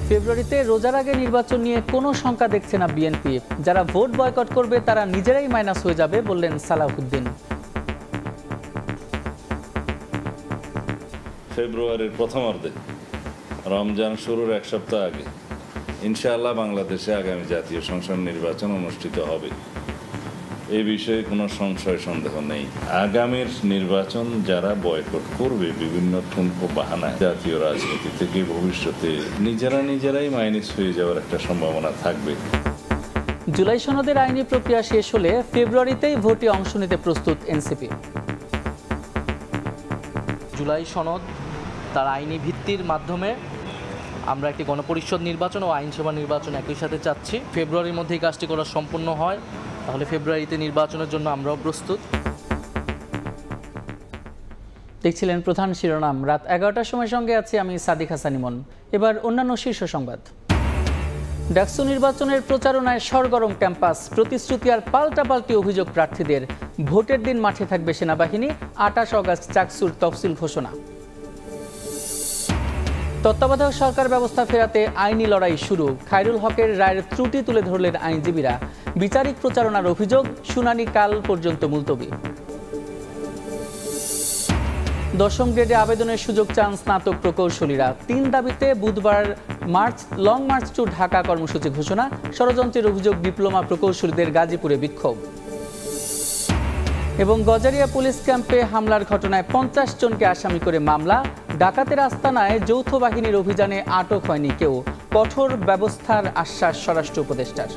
ফেব্রুয়ারিতে রোজার আগে নির্বাচন নিয়ে কোনো শঙ্কা দেখছে না বিএনপি। যারা ভোট বয়কট করবে তারা নিজেরাই মাইনাস হয়ে যাবে বললেন সালাউদ্দিন। ফেব্রুয়ারির প্রথমার্ধে রমজান শুরুর এক সপ্তাহ আগে ইনশাআল্লাহ বাংলাদেশে আগামী জাতীয় সংসদ নির্বাচন অনুষ্ঠিত হবে, এই বিষয়ে কোনো সংশয় সন্দেহ নেই। আগামীর নির্বাচন যারা বয়কট করবে বিভিন্ন ঠুনকো বাহানায় জাতীয় রাজনীতি থেকে ভবিষ্যতে নিজেরাই মাইনাস হয়ে যাওয়ার একটা সম্ভাবনা থাকবে। জুলাই সনদের আইনি প্রক্রিয়া শেষ হলে ফেব্রুয়ারিতেই ভোটে অংশ নিতে প্রস্তুত এনসিপি। জুলাই সনদ তার আইনি ভিত্তির মাধ্যমে আমরা একটি গণপরিষদ নির্বাচন ও আইনসভা নির্বাচন একই সাথে চাচ্ছি। ফেব্রুয়ারির মধ্যেই কাজটি করা সম্পূর্ণ হয়, তাহলে ফেব্রুয়ারিতে নির্বাচনের জন্য আমরাও প্রস্তুত। দেখছিলেন প্রধান শিরোনাম। রাত 11টার সময় সঙ্গে আছি আমি সাদিক হাসান ইমন। এবার অন্যান্য শীর্ষ সংবাদ। ডাকসু নির্বাচনের প্রচারণায় সরগরম ক্যাম্পাস, প্রতিশ্রুতি আর পাল্টাপাল্টি অভিযোগ প্রার্থীদের। ভোটের দিন মাঠে থাকবে সেনাবাহিনী, 28 অগস্ট চাকসুর তফসিল ঘোষণা। তত্ত্বাবধায়ক সরকার ব্যবস্থা ফেরাতে আইনি লড়াই শুরু, খায়রুল হকের রায়ের ত্রুটি তুলে ধরলেন আইনজীবীরা। বিচারিক প্রচারণার অভিযোগ, শুনানি কাল পর্যন্ত মুলতবি। 10ম গ্রেডে আবেদনের সুযোগ চান স্নাতক প্রকৌশলীরা। 3 দাবিতে বুধবার লং মার্চ টু ঢাকা কর্মসূচি ঘোষণা। ষড়যন্ত্রের অভিযোগ ডিপ্লোমা প্রকৌশলীদের গাজীপুরে বিক্ষোভ। এবং গজারিয়া পুলিশ ক্যাম্পে হামলার ঘটনায় 50 জনকে আসামি করে মামলা। ডাকাতের আস্তানায় যৌথ বাহিনীর অভিযানে আটক হয়নি কেউ। কঠোর ব্যবস্থার আশ্বাস স্বরাষ্ট্র উপদেষ্টার।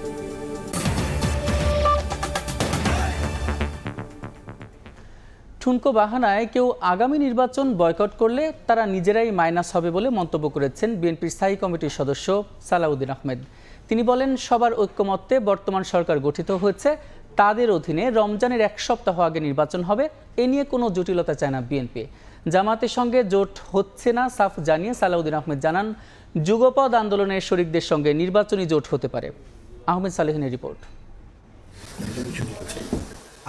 ঠুনকো বাহানায় কেউ আগামী নির্বাচন বয়কট করলে তারা নিজেরাই মাইনাস হবে বলে মন্তব্য করেছেন বিএনপির স্থায়ী কমিটির সদস্য সালাউদ্দিন আহমেদ। তিনি বলেন, সবার ঐক্যমত্যে বর্তমান সরকার গঠিত হয়েছে, তাদের অধীনে রমজানের 1 সপ্তাহ আগে নির্বাচন হবে। এ নিয়ে কোনো জটিলতা চায় না বিএনপি। জামাতের সঙ্গে জোট হচ্ছে না সাফ জানিয়ে সালাউদ্দিন আহমেদ জানান, যুগপৎ আন্দোলনের শরিকদের সঙ্গে নির্বাচনী জোট হতে পারে। আহমেদ সালেহিনের রিপোর্ট।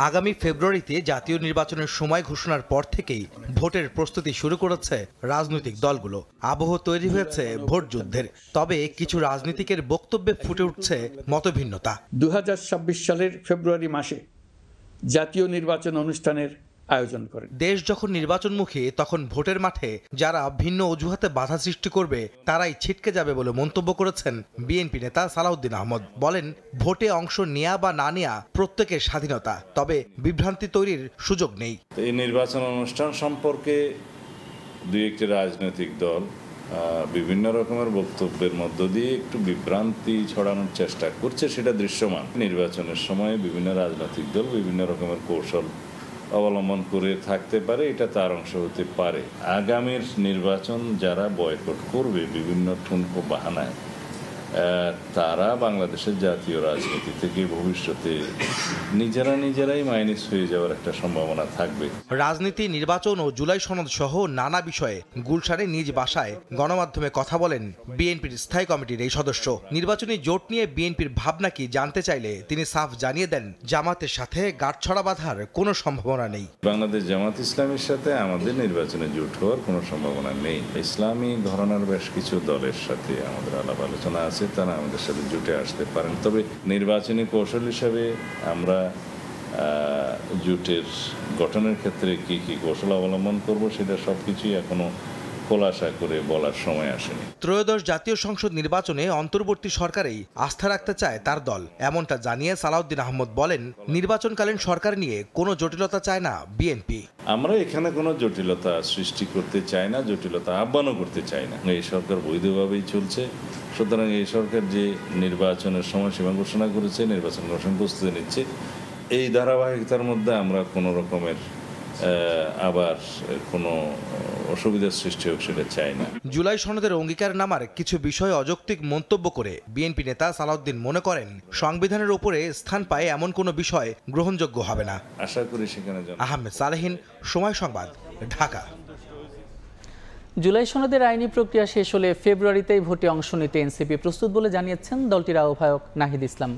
আগামী ফেব্রুয়ারিতে জাতীয় নির্বাচনের সময় ঘোষণার পর থেকেই ভোটের প্রস্তুতি শুরু করেছে রাজনৈতিক দলগুলো। আবহ তৈরি হয়েছে ভোট যুদ্ধের। তবে কিছু রাজনীতিকের বক্তব্যে ফুটে উঠছে মতভিন্নতা। 2026 সালের ফেব্রুয়ারি মাসে জাতীয় নির্বাচন অনুষ্ঠানের আয়োজন করেন। দেশ যখন নির্বাচনমুখী, তখন ভোটের মাঠে যারা ভিন্ন অজুহাতে বাধা সৃষ্টি করবে তারাই ছিটকে যাবে বলে মন্তব্য করেছেন বিএনপি নেতা সালাউদ্দিন আহমদ। বলেন, ভোটে অংশ নেয়া বা না নেয়া প্রত্যেকের স্বাধীনতা, তবে বিভ্রান্তি তৈরির সুযোগ নেই। এই নির্বাচন অনুষ্ঠান সম্পর্কে দুই একটি রাজনৈতিক দল বিভিন্ন রকমের বক্তব্যের মধ্য দিয়ে একটু বিভ্রান্তি ছড়ানোর চেষ্টা করছে, সেটা দৃশ্যমান। নির্বাচনের সময় বিভিন্ন রাজনৈতিক দল বিভিন্ন রকমের কৌশল অবলম্বন করে থাকতে পারে, এটা তার অংশ হতে পারে। আগামীর নির্বাচন যারা বয়কট করবে বিভিন্ন ঠুনকো বাহানায়, তারা বাংলাদেশের জাতীয় রাজনীতি থেকে ভবিষ্যতে নিজেরাই মাইনাস হয়ে যাওয়ার একটা সম্ভাবনা থাকবে। রাজনীতি, নির্বাচন ও জুলাই সনদ সহ নানা বিষয়ে গুলশানে নিজ বাসায় গণমাধ্যমে কথা বলেন বিএনপির স্থায়ী কমিটির এই সদস্য। নির্বাচনী জোট নিয়ে বিএনপির ভাবনা কি জানতে চাইলে তিনি সাফ জানিয়ে দেন, জামাতের সাথে গাঁটছড়া বাঁধার কোনো সম্ভাবনা নেই। বাংলাদেশ জামাত ইসলামের সাথে আমাদের নির্বাচনে জোট হওয়ার কোনো সম্ভাবনা নেই। ইসলামী ঘরানার বেশ কিছু দলের সাথে আমাদের আলাপ আলোচনা আছে, তারা আমাদের সাথে জুটে আসতে পারেন। তবে নির্বাচনী কৌশল হিসাবে আমরা জোটের গঠনের ক্ষেত্রে কি কি কৌশল অবলম্বন করব, সেটা সবকিছুই এখনো খোলাসা করে বলার সময় আসেনি। ত্রয়োদশ জাতীয় সংসদ নির্বাচনে অন্তর্বর্তী সরকারেই আস্থা রাখতে চায় তার দল, এমনটা জানিয়ে সালাউদ্দিন আহমদ বলেন, নির্বাচনকালীন সরকার নিয়ে কোনো জটিলতা চায় না বিএনপি। আমরা এখানে কোনো জটিলতা সৃষ্টি করতে চাই না, জটিলতা আহ্বানও করতে চাই না। এই সরকার বৈধভাবেই চলছে, সুতরাং এই সরকার যে নির্বাচনের সময়সীমা ঘোষণা করেছে, নির্বাচন ঘোষণা প্রস্তুতি নিচ্ছে, এই ধারাবাহিকতার মধ্যে আমরা কোনো রকমের আবার কোনো অসুবিধার সৃষ্টি হোক সেটা চাই না। জুলাই সনদের অঙ্গীকার নামার কিছু বিষয়ে অযৌক্তিক মন্তব্য করে বিএনপি নেতা সালাউদ্দিন মনে করেন, সংবিধানের উপরে স্থান পায় এমন কোনো বিষয় গ্রহণযোগ্য হবে না। আশা করি সেখানে আহমেদ সালেহিন, সময় সংবাদ, ঢাকা। জুলাই সনদের আইনি প্রক্রিয়া শেষ হলে ফেব্রুয়ারিতেই ভোটে অংশ নিতে এনসিপি প্রস্তুত বলে জানিয়েছেন দলটির আহ্বায়ক নাহিদ ইসলাম।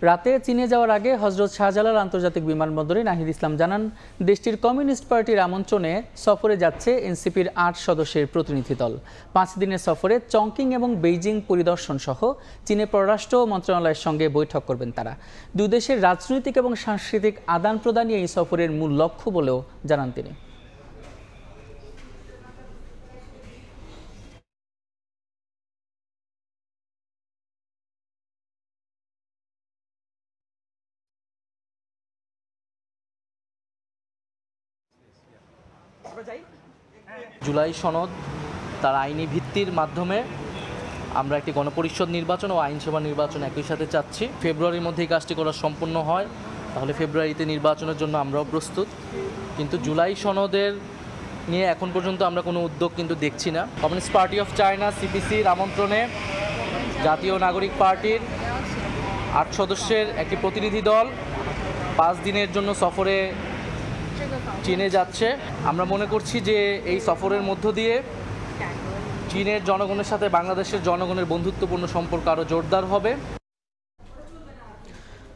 রাতে চীনে যাওয়ার আগে হজরত শাহজালাল আন্তর্জাতিক বিমানবন্দরে নাহিদ ইসলাম জানান, দেশটির কমিউনিস্ট পার্টির আমন্ত্রণে সফরে যাচ্ছে এনসিপির ৮ সদস্যের প্রতিনিধি দল। 5 দিনের সফরে চংকিং এবং বেইজিং পরিদর্শন সহ চীনের পররাষ্ট্র মন্ত্রণালয়ের সঙ্গে বৈঠক করবেন তারা। দুই দেশের রাজনৈতিক এবং সাংস্কৃতিক আদান প্রদানই এই সফরের মূল লক্ষ্য বলেও জানান তিনি। জুলাই সনদ তার আইনি ভিত্তির মাধ্যমে আমরা একটি গণপরিষদ নির্বাচন ও আইনসভা নির্বাচন একই সাথে চাচ্ছি। ফেব্রুয়ারির মধ্যে এই কাজটি করা সম্পূর্ণ হয়, তাহলে ফেব্রুয়ারিতে নির্বাচনের জন্য আমরাও প্রস্তুত। কিন্তু জুলাই সনদের নিয়ে এখন পর্যন্ত আমরা কোনো উদ্যোগ কিন্তু দেখছি না। কমিউনিস্ট পার্টি অফ চায়না সিপিসির আমন্ত্রণে জাতীয় নাগরিক পার্টির ৮ সদস্যের একটি প্রতিনিধি দল 5 দিনের জন্য সফরে চীনে যাচ্ছে। আমরা মনে করছি যে এই সফরের মধ্য দিয়ে চীনের জনগণের সাথে বাংলাদেশের জনগণের বন্ধুত্বপূর্ণ সম্পর্ক আরও জোরদার হবে।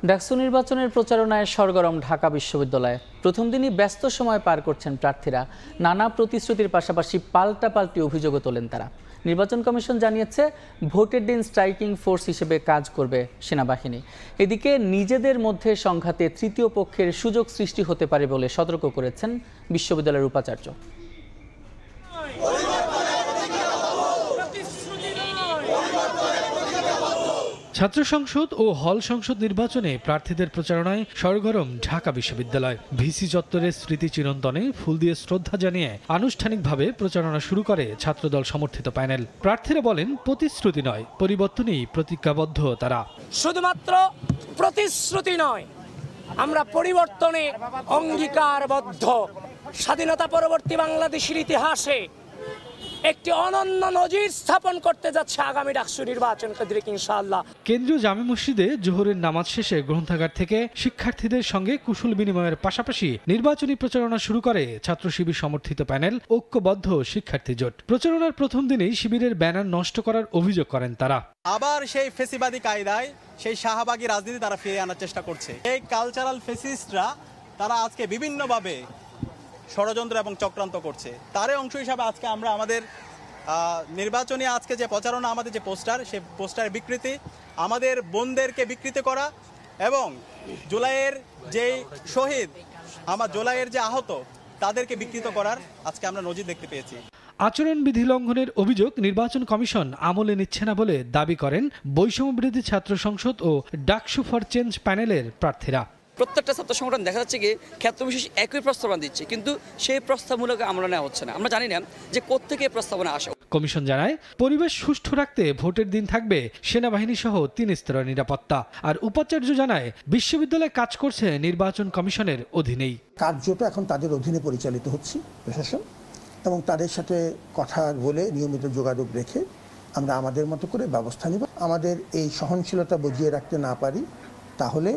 ডাকসু নির্বাচনের প্রচারণায় সরগরম ঢাকা বিশ্ববিদ্যালয়ে। প্রথম দিনই ব্যস্ত সময় পার করছেন প্রার্থীরা। নানা প্রতিশ্রুতির পাশাপাশি পাল্টাপাল্টি অভিযোগও তোলেন তারা। নির্বাচন কমিশন জানিয়েছে, ভোটের দিন স্ট্রাইকিং ফোর্স হিসেবে কাজ করবে সেনাবাহিনী। এদিকে নিজেদের মধ্যে সংঘাতে তৃতীয় পক্ষের সুযোগ সৃষ্টি হতে পারে বলে সতর্ক করেছেন বিশ্ববিদ্যালয়ের উপাচার্য। ছাত্র সংসদ ও হল সংসদ নির্বাচনে প্রার্থীদের প্রচারণায় সরগরম ঢাকা বিশ্ববিদ্যালয়। ভিসি চত্বরের স্মৃতি চিরন্তনে ফুল দিয়ে শ্রদ্ধা জানিয়ে আনুষ্ঠানিকভাবে প্রচারণা শুরু করে ছাত্রদল সমর্থিত প্যানেল। প্রার্থীরা বলেন, প্রতিশ্রুতি নয়, পরিবর্তনেই প্রতিজ্ঞাবদ্ধ তারা। শুধুমাত্র প্রতিশ্রুতি নয়, আমরা পরিবর্তনে অঙ্গীকারবদ্ধ। স্বাধীনতা পরবর্তী বাংলাদেশের ইতিহাসে একটি অনন্য নজির স্থাপন করতে যাচ্ছে আগামী ডাকসু নির্বাচন কেন্দ্রিক ইনশাআল্লাহ। কেন্দ্রীয় জামে মসজিদে জোহরের নামাজ শেষে গ্রন্থাগার থেকে শিক্ষার্থীদের সঙ্গে কুশল বিনিময়ের পাশাপাশি নির্বাচনী প্রচারণা শুরু করে ছাত্র শিবির সমর্থিত প্যানেল ঐক্যবদ্ধ শিক্ষার্থী জোট। প্রচারণার প্রথম দিনেই শিবিরের ব্যানার নষ্ট করার অভিযোগ করেন তারা। আবার সেই ফেসিবাদী কায়দায় সেই শাহবাগী রাজনীতি তারা ফিরিয়ে আনার চেষ্টা করছে। এই কালচারাল ফেসিস্টরা তারা আজকে বিভিন্নভাবে ষড়যন্ত্র এবং চক্রান্ত করছে। তারই অংশ হিসাবে আজকে আমরা আমাদের নির্বাচনী আজকে যে প্রচারণা, আমাদের যে পোস্টার, সেই পোস্টারের বিকৃতি, আমাদের বোনদেরকে বিকৃতি করা এবং জুলাইয়ের যেই শহীদ, জুলাইয়ের যে আহত, তাদেরকে বিকৃত করার আজকে আমরা নজির দেখতে পেয়েছি। আচরণবিধি লঙ্ঘনের অভিযোগ নির্বাচন কমিশন আমলে নিচ্ছে না বলে দাবি করেন বৈষম্যবিরোধী ছাত্র সংসদ ও ডাকসু ফর চেঞ্জ প্যানেলের প্রার্থীরা। প্রত্যেকটা ছাত্র সংগঠন দেখা যাচ্ছে কি ক্ষেত্রবিশেষ একই প্রস্তাবনা দিচ্ছে, কিন্তু সেই প্রস্তাবমূলক আমলে নেওয়া হচ্ছে না। আমরা জানি না যে কোত্থেকে প্রস্তাবনা আসে। কমিশন জানায়, পরিবেশ সুষ্ঠু রাখতে ভোটের দিন থাকবে সেনাবাহিনী সহ 3 স্তরের নিরাপত্তা। আর উপাচার্য জানায়, বিশ্ববিদ্যালয়ে কাজ করছে নির্বাচন কমিশনের অধীনেই। কার্যটা এখন তাদের অধীনে পরিচালিত হচ্ছে প্রশাসন, এবং তাদের সাথে কথা বলে নিয়মিত যোগাযোগ রেখে আমরা আমাদের মতো করে ব্যবস্থা নেব। আমাদের এই সহনশীলতা বজিয়ে রাখতে না পারি, তাহলে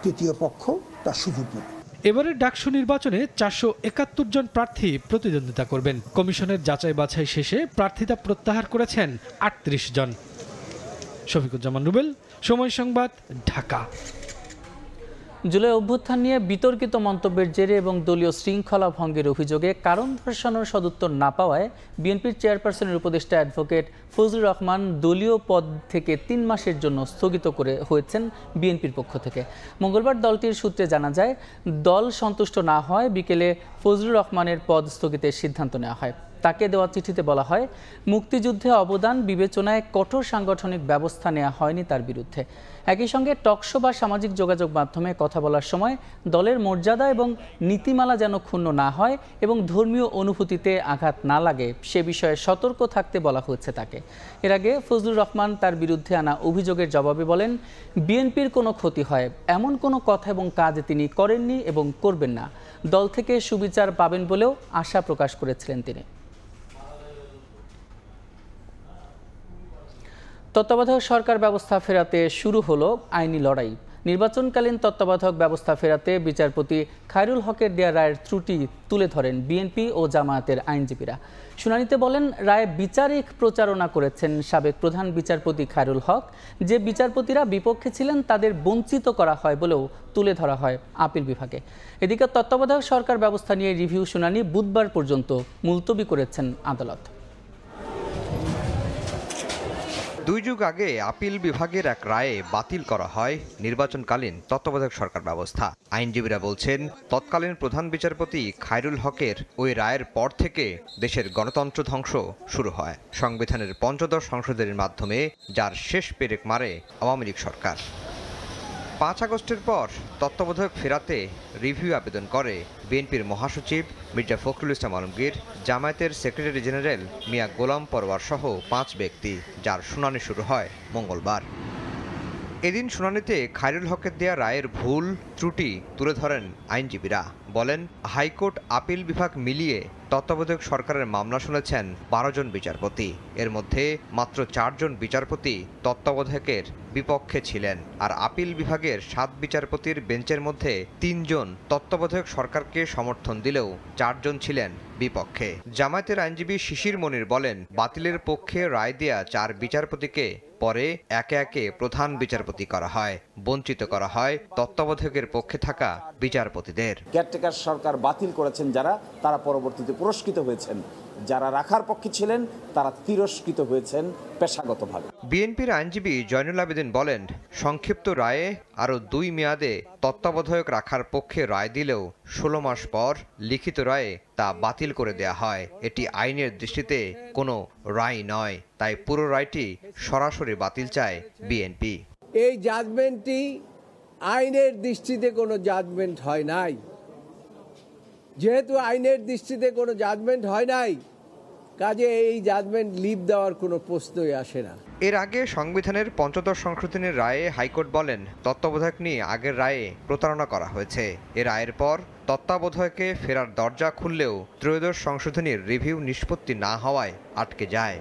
তৃতীয় পক্ষ তার সুযোগ নেবে। এবারের ডাকসু নির্বাচনে 471 জন প্রার্থী প্রতিদ্বন্দ্বিতা করবেন। কমিশনের যাচাই বাছাই শেষে প্রার্থিতা প্রত্যাহার করেছেন 38 জন। শফিকুজ্জামান রুবেল, সময় সংবাদ, ঢাকা। জুলাই অভ্যুত্থান নিয়ে বিতর্কিত মন্তব্যের জেরে এবং দলীয় শৃঙ্খলা ভঙ্গের অভিযোগে কারণ দর্শানোর সদুত্তর না পাওয়ায় বিএনপির চেয়ারপারসনের উপদেষ্টা অ্যাডভোকেট ফজলুর রহমান দলীয় পদ থেকে 3 মাসের জন্য স্থগিত হয়েছেন বিএনপির পক্ষ থেকে। মঙ্গলবার দলটির সূত্রে জানা যায়, দল সন্তুষ্ট না হয় বিকেলে ফজলুর রহমানের পদ স্থগিতের সিদ্ধান্ত নেওয়া হয়। তাকে দেওয়া চিঠিতে বলা হয়, মুক্তিযুদ্ধে অবদান বিবেচনায় কঠোর সাংগঠনিক ব্যবস্থা নেওয়া হয়নি তার বিরুদ্ধে। একই সঙ্গে টকশো বা সামাজিক যোগাযোগ মাধ্যমে কথা বলার সময় দলের মর্যাদা এবং নীতিমালা যেন ক্ষুণ্ণ না হয় এবং ধর্মীয় অনুভূতিতে আঘাত না লাগে সে বিষয়ে সতর্ক থাকতে বলা হয়েছে তাকে। এর আগে ফজলুর রহমান তার বিরুদ্ধে আনা অভিযোগের জবাবে বলেন, বিএনপির কোনো ক্ষতি হয় এমন কোনো কথা এবং কাজ তিনি করেননি এবং করবেন না। দল থেকে সুবিচার পাবেন বলেও আশা প্রকাশ করেছিলেন তিনি। তত্ত্বাবধায়ক সরকার ব্যবস্থা ফেরাতে শুরু হলো আইনি লড়াই। নির্বাচনকালীন তত্ত্বাবধায়ক ব্যবস্থা ফেরাতে বিচারপতি খায়রুল হকের দেয়া রায়ের ত্রুটি তুলে ধরেন বিএনপি ও জামায়াতের আইনজীবীরা। শুনানিতে বলেন, রায়ে বিচারিক প্রচারণা করেছেন সাবেক প্রধান বিচারপতি খায়রুল হক। যে বিচারপতিরা বিপক্ষে ছিলেন তাদের বঞ্চিত করা হয় বলেও তুলে ধরা হয় আপিল বিভাগে। এদিকে তত্ত্বাবধায়ক সরকার ব্যবস্থা নিয়ে রিভিউ শুনানি বুধবার পর্যন্ত মুলতবি করেছেন আদালত। 2 যুগ আগে আপিল বিভাগের এক রায়ে বাতিল করা হয় নির্বাচনকালীন তত্ত্বাবধায়ক সরকার ব্যবস্থা। আইনজীবীরা বলছেন, তৎকালীন প্রধান বিচারপতি খায়রুল হকের ওই রায়ের পর থেকে দেশের গণতন্ত্র ধ্বংস শুরু হয় সংবিধানের ৫ম সংশোধনীর মাধ্যমে, যার শেষ পেরেক মারে আওয়ামী লীগ সরকার। 5 আগস্টের পর তত্ত্বাবধায়ক ফেরাতে রিভিউ আবেদন করে বিএনপির মহাসচিব মির্জা ফখরুল ইসলাম আলমগীর, জামায়াতের সেক্রেটারি জেনারেল মিয়া গোলাম পরওয়ার সহ 5 ব্যক্তি, যার শুনানি শুরু হয় মঙ্গলবার। এদিন শুনানিতে খায়রুল হকের দেয়া রায়ের ভুল ত্রুটি তুলে ধরেন আইনজীবীরা। বলেন, হাইকোর্ট আপিল বিভাগ মিলিয়ে তত্ত্বাবধায়ক সরকারের মামলা শুনেছেন 12 জন বিচারপতি। এর মধ্যে মাত্র 4 জন বিচারপতি তত্ত্বাবধায়কের বিপক্ষে ছিলেন, আর আপিল বিভাগের 7 বিচারপতির বেঞ্চের মধ্যে 3 জন তত্ত্বাবধায়ক সরকারকে সমর্থন দিলেও 4 জন ছিলেন বিপক্ষে। জামায়াতের আইনজীবী শিশির মনির বলেন, বাতিলের পক্ষে রায় দেয়া 4 বিচারপতিকে পরে একে একে প্রধান বিচারপতি করা হয়, বঞ্চিত করা হয় তত্ত্বাবধায়কের পক্ষে থাকা বিচারপতিদের। কেয়ারটেকার সরকার বাতিল করেছেন যারা, তারা পরবর্তীতে পুরস্কৃত হয়েছেন, যারা রাখার পক্ষে ছিলেন তারা তিরস্কৃত হয়েছেন পেশাগতভাবে। বিএনপির আইনজীবী জয়নুল আবেদিন বলেন, সংক্ষিপ্ত রায়ে আরও 2 মেয়াদে তত্ত্বাবধায়ক রাখার পক্ষে রায় দিলেও 16 মাস পর লিখিত রায়ে তা বাতিল করে দেয়া হয়। এটি আইনের দৃষ্টিতে কোনো রায় নয়, তাই পুরো রায়টি সরাসরি বাতিল চায় বিএনপি। এই জাজমেন্টটি আইনের দৃষ্টিতে কোনো জাজমেন্ট হয় নাই। যেহেতু আইনের দৃষ্টিতে কোনো জাজমেন্ট হয় নাই, কাজে এই জাজমেন্ট লিভ দেওয়ার কোনো প্রশ্নই আসে না। এর আগে সংবিধানের ৫ম সংশোধনীর রায়ে হাইকোর্ট বলেন, তত্ত্বাবধায়ক নিয়ে আগের রায়ে প্রতারণা করা হয়েছে। এর রায়ের পর তত্ত্বাবধায়কে ফেরার দরজা খুললেও ত্রয়োদশ সংশোধনীর রিভিউ নিষ্পত্তি না হওয়ায় আটকে যায়।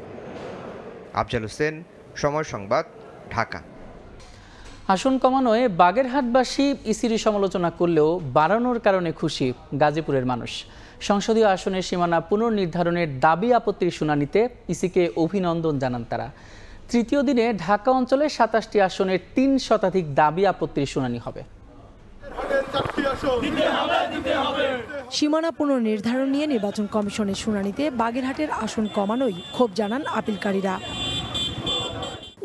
আফজাল হোসেন, সময় সংবাদ, ঢাকা। আসন কমানোয় বাগেরহাটবাসী ইসির সমালোচনা করলেও বাড়ানোর কারণে খুশি গাজীপুরের মানুষ। সংসদীয় আসনের সীমানা পুনর্নির্ধারণের দাবি আপত্তির শুনানিতে ইসিকে অভিনন্দন জানান তারা। তৃতীয় দিনে ঢাকা অঞ্চলে 27টি আসনের 3 শতাধিক দাবি আপত্তির শুনানি হবে। সীমানা পুনর্নির্ধারণ নিয়ে নির্বাচন কমিশনের শুনানিতে বাগেরহাটের আসন কমানোই ক্ষোভ জানান আপিলকারীরা।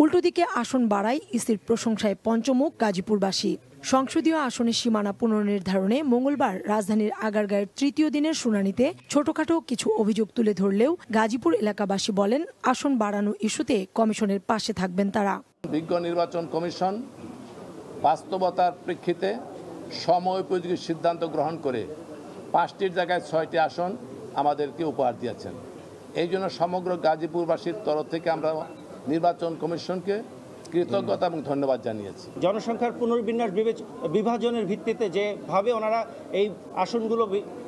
উল্টো দিকে আসন বাড়ায় ইসির প্রশংসায় পঞ্চমুখ গাজীপুরবাসী। সংসদীয় আসনের সীমানা পুনর্নির্ধারণে মঙ্গলবার রাজধানীর আগারগাঁয়ের তৃতীয় দিনের শুনানিতে ছোটখাটো কিছু অভিযোগ তুলে ধরলেও গাজীপুর এলাকাবাসী বলেন, আসন বাড়ানো ইস্যুতে কমিশনের পাশে থাকবেন তারা। বিজ্ঞ নির্বাচন কমিশন বাস্তবতার প্রেক্ষিতে সময় উপযোগী সিদ্ধান্ত গ্রহণ করে 5টির জায়গায় 6টি আসন আমাদেরকে উপহার দিয়েছেন। এই জন্য সমগ্র গাজীপুরবাসীর তরফ থেকে আমরা নির্বাচন কমিশনকে কৃতজ্ঞতা এবং ধন্যবাদ জানিয়েছি। জনসংখ্যার পুনর্বিন্যাস বিভাজনের ভিত্তিতে যেভাবে ওনারা এই আসনগুলো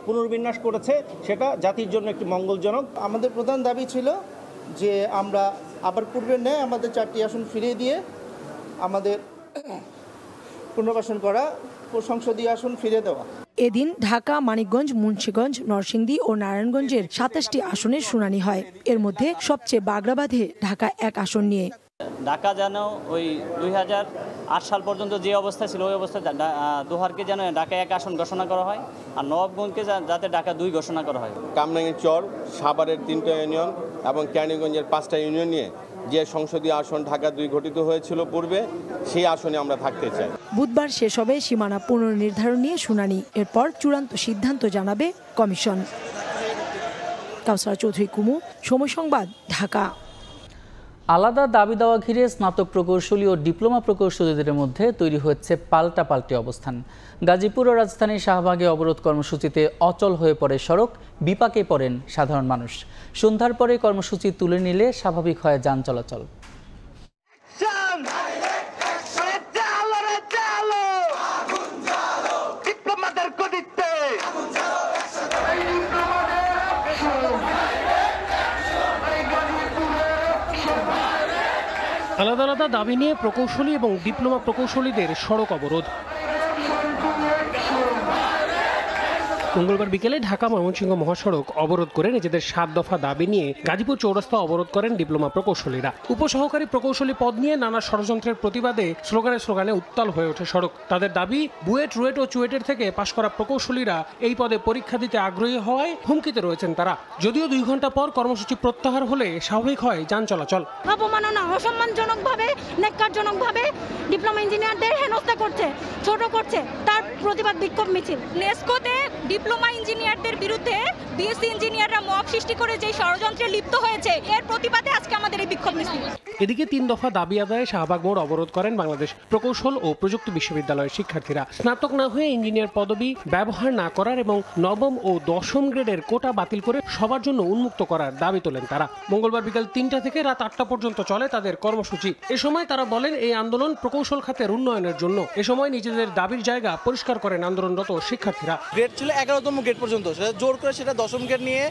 পুনর্বিন্যাস করেছে, সেটা জাতির জন্য একটি মঙ্গলজনক। আমাদের প্রধান দাবি ছিল যে আমরা আবার পূর্বের ন্যায় আমাদের 4টি আসন ফিরিয়ে দিয়ে আমাদের পুনর্বাসন করা সংসদীয় আসন ফিরে দেওয়া। এদিন ঢাকা, মানিকগঞ্জ, মুন্সিগঞ্জ, নরসিংদী ও নারায়ণগঞ্জের 27টি আসনের শুনানি হয়। এর মধ্যে সবচেয়ে বাগড়া বাঁধে ঢাকা 1 আসন নিয়ে। ঢাকা যেন ওই 2008 সাল পর্যন্ত যে অবস্থা ছিল ওই অবস্থায় দোহারকে যেন ঢাকা 1 আসন ঘোষণা করা হয়, আর নবাবগঞ্জকে যাতে ঢাকা 2 ঘোষণা করা হয়। কামরাঙ্গীর চর, সাভারের 3টা ইউনিয়ন এবং ক্যানিগঞ্জের 5টা ইউনিয়ন নিয়ে যে সংসদীয় আসন ঢাকা 2 গঠিত হয়েছিল পূর্বে, সেই আসনে আমরা থাকতে চাই। বুধবার শেষ হবে সীমানা পুনর্নির্ধারণ নিয়ে শুনানি। এরপর চূড়ান্ত সিদ্ধান্ত জানাবে কমিশন। কাউসার চৌধুরী কুমু, সময় সংবাদ, ঢাকা। আলাদা দাবি দেওয়া ঘিরে স্নাতক প্রকৌশলী ও ডিপ্লোমা প্রকৌশলীদের মধ্যে তৈরি হচ্ছে পাল্টাপাল্টি অবস্থান। গাজীপুর ও রাজধানীর শাহবাগে অবরোধ কর্মসূচিতে অচল হয়ে পড়ে সড়ক, বিপাকে পড়েন সাধারণ মানুষ। সন্ধ্যার পরে কর্মসূচি তুলে নিলে স্বাভাবিক হয় যান চলাচল। আলাদা আলাদা দাবি নিয়ে প্রকৌশলী এবং ডিপ্লোমা প্রকৌশলীদের সড়ক অবরোধ। মঙ্গলবার বিকেলে ঢাকা ময়মনসিংহ মহাসড়ক অবরোধ করে নিজেদের 7 দফা দাবি নিয়ে গাজীপুর চৌরাস্তা অবরোধ করেন ডিপ্লোমা প্রকৌশলীরা। উপসহকারী প্রকৌশলী পদ নিয়ে নানা ষড়যন্ত্রের প্রতিবাদে স্লোগানে উত্তাল হয়ে ওঠে সড়ক। তাদের দাবি, বুয়েট, রুয়েট ও চুয়েটের থেকে পাশ করা প্রকৌশলীরা এই পদে পরীক্ষা দিতে আগ্রহী হওয়ায় হুমকিতে রয়েছেন তারা। যদিও 2 ঘন্টা পর কর্মসূচি প্রত্যাহার হলে স্বাভাবিক হয় যান চলাচল। অপমাননা, অসম্মানজনকভাবে, ন্যাক্কারজনকভাবে ডিপ্লোমা ইঞ্জিনিয়ারদের হেনস্থা করছে, ছোট করছে, তার প্রতিবাদ বিক্ষোভ মিছিল। নেসকোতে ডিপ্লোমা ইঞ্জিনিয়ারদের বিরুদ্ধে বিএসসি ইঞ্জিনিয়াররা মব সৃষ্টি করে যে ষড়যন্ত্রে লিপ্ত হয়েছে, এর প্রতিবাদে আজকে আমাদের এই বিক্ষোভ মিছিল। এদিকে 3 দফা দাবি আদায়ে শাহবাগ মোড় অবরোধ করেন বাংলাদেশ প্রকৌশল ও প্রযুক্তি বিশ্ববিদ্যালয়ের শিক্ষার্থীরা। স্নাতক না হয়ে ইঞ্জিনিয়ার পদবি ব্যবহার না করার এবং 9ম ও 10ম গ্রেডের কোটা বাতিল করে সবার জন্য উন্মুক্ত করার দাবি তোলেন তারা। মঙ্গলবার বিকাল 3টা থেকে রাত 8টা পর্যন্ত চলে তাদের কর্মসূচি। এ সময় তারা বলেন, এই আন্দোলন প্রকৌশল খাতের উন্নয়নের জন্য। এ সময় নিজেদের দাবির জায়গা পরিষ্কার করেন আন্দোলনরত শিক্ষার্থীরা। গ্রেড ছিল 11তম গ্রেড পর্যন্ত, সেটা জোর করে সেটা 10ম গ্রেড নিয়ে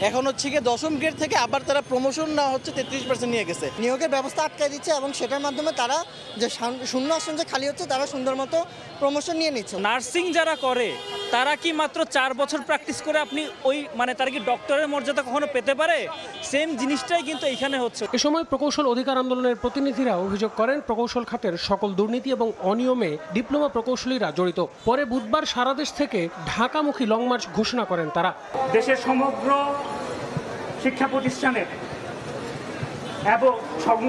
এখন হচ্ছে কি 10ম গ্রেড থেকে আবার তারা প্রমোশন না হচ্ছে 33% নিয়ে গেছে। নিয়োগের ব্যবস্থা আটকে দিচ্ছে এবং সেটার মাধ্যমে তারা যে শূন্য আসন যে খালি হচ্ছে তারা সুন্দর মতো প্রমোশন নিয়ে নিচ্ছে। নার্সিং যারা করে তারা কি মাত্র 4 বছর প্র্যাকটিস করে আপনি ওই তারা কি ডক্টরের মর্যাদা কখনো পেতে পারে? সেম জিনিসটাই কিন্তু এখানে হচ্ছে। এ সময় প্রকৌশল অধিকার আন্দোলনের প্রতিনিধিরা অভিযোগ করেন, প্রকৌশল খাতের সকল দুর্নীতি এবং অনিয়মে ডিপ্লোমা প্রকৌশলীরা জড়িত। পরে বুধবার সারা দেশ থেকে ঢাকামুখী লং মার্চ ঘোষণা করেন তারা। দেশের সমগ্র শিক্ষা প্রতিষ্ঠানের এবং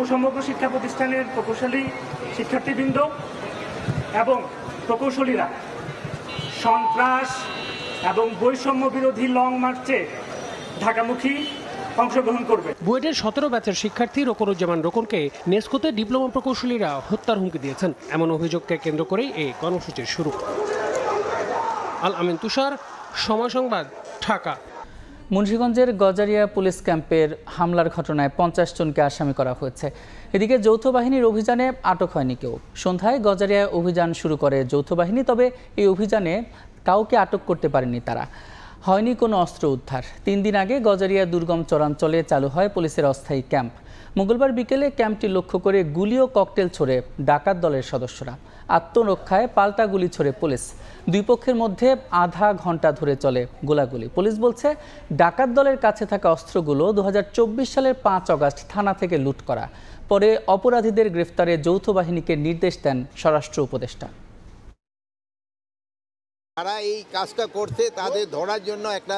সমগ্র শিক্ষা প্রতিষ্ঠানের প্রকৌশলী শিক্ষার্থীবৃন্দ এবং প্রকৌশলীরা সন্ত্রাস এবং বৈষম্য বিরোধী লং মার্চে ঢাকামুখী অংশগ্রহণ করবে। বুয়েটের 17 ব্যাচের শিক্ষার্থী রোকনুজ্জামান রোকনকে নেসকোতে ডিপ্লোমা প্রকৌশলীরা হত্যার হুমকি দিয়েছেন। এমন অভিযোগকে কেন্দ্র করেই এই কর্মসূচির শুরু। আল আমিন তুষার, সময় সংবাদ, ঢাকা। মুন্সিগঞ্জের গজারিয়া পুলিশ ক্যাম্পের হামলার ঘটনায় 50 জনকে আসামি করা হয়েছে। এদিকে যৌথ বাহিনীর অভিযানে আটক হয়নি কেউ। সন্ধ্যায় গজারিয়ায় অভিযান শুরু করে যৌথ বাহিনী, তবে এই অভিযানে কাউকে আটক করতে পারেনি তারা। হয়নি কোনো অস্ত্র উদ্ধার। 3 দিন আগে গজারিয়া দুর্গম চরাঞ্চলে চালু হয় পুলিশের অস্থায়ী ক্যাম্প। মঙ্গলবার বিকেলে ক্যাম্পটি লক্ষ্য করে গুলি ও ককটেল ছোড়ে ডাকাত দলের সদস্যরা। আত্মরক্ষায় পাল্টা গুলি ছোড়ে পুলিশ। 2 পক্ষের মধ্যে আধা ঘন্টা ধরে চলে গোলাগুলি। পুলিশ বলছে, ডাকাত দলের কাছে থাকা অস্ত্রগুলো 2024 সালের 5 অগাস্ট থানা থেকে লুট করা। পরে অপরাধীদের গ্রেফতারে যৌথ বাহিনীকে নির্দেশ দেন স্বরাষ্ট্র উপদেষ্টা। যারা এই কাজটা করছে তাদের ধরার জন্য একটা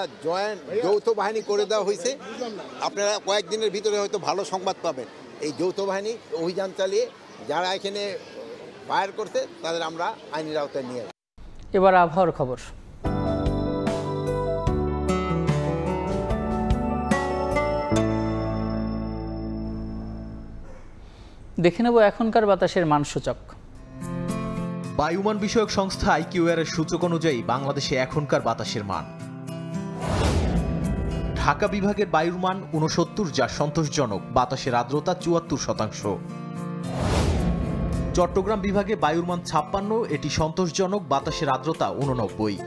যৌথ বাহিনী করে দেওয়া হয়েছে। আপনারা কয়েকদিনের ভিতরে হয়তো ভালো সংবাদ পাবেন। এই যৌথ বাহিনী অভিযান চালিয়ে যারা এখানে ফায়ার করছে তাদের আমরা আইনের আওতায় নিয়ে। এবার আবহাওয়ার খবর। দেখে নেব এখনকার বাতাসের মানসূচক। বায়ুমান বিষয়ক সংস্থা IQAir এর সূচক অনুযায়ী বাংলাদেশে এখনকার বাতাসের মান। ঢাকা বিভাগের বায়ুর মান 69, যা সন্তোষজনক। বাতাসের আর্দ্রতা 74%। চট্টগ্রাম বিভাগে বায়ুর মান 56, এটি সন্তোষজনক। বাতাসের আর্দ্রতা 89।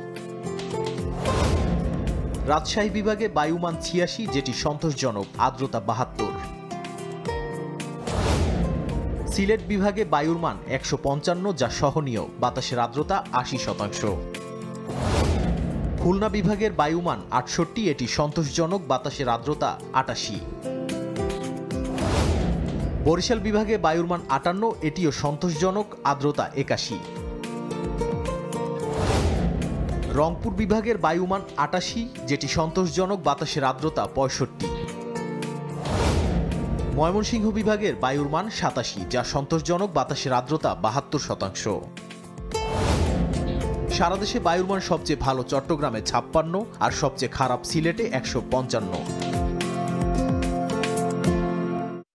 রাজশাহী বিভাগে বায়ুমান 86, যেটি সন্তোষজনক। আর্দ্রতা 72। সিলেট বিভাগে বায়ুর মান 155, যা সহনীয়। বাতাসের আর্দ্রতা 80%। খুলনা বিভাগের বায়ুমান 68, এটি সন্তোষজনক। বাতাসের আর্দ্রতা 88। বরিশাল বিভাগে বায়ুর মান 58, এটিও সন্তোষজনক। আর্দ্রতা 81। রংপুর বিভাগের বায়ুমান 88, যেটি সন্তোষজনক। বাতাসের আর্দ্রতা 65। ময়মনসিংহ বিভাগের বায়ুর মান 87, যা সন্তোষজনক। বাতাসের আর্দ্রতা 72%। সারা দেশে বায়ুর মান সবচেয়ে ভালো চট্টগ্রামে 56 আর সবচেয়ে খারাপ সিলেটে 155।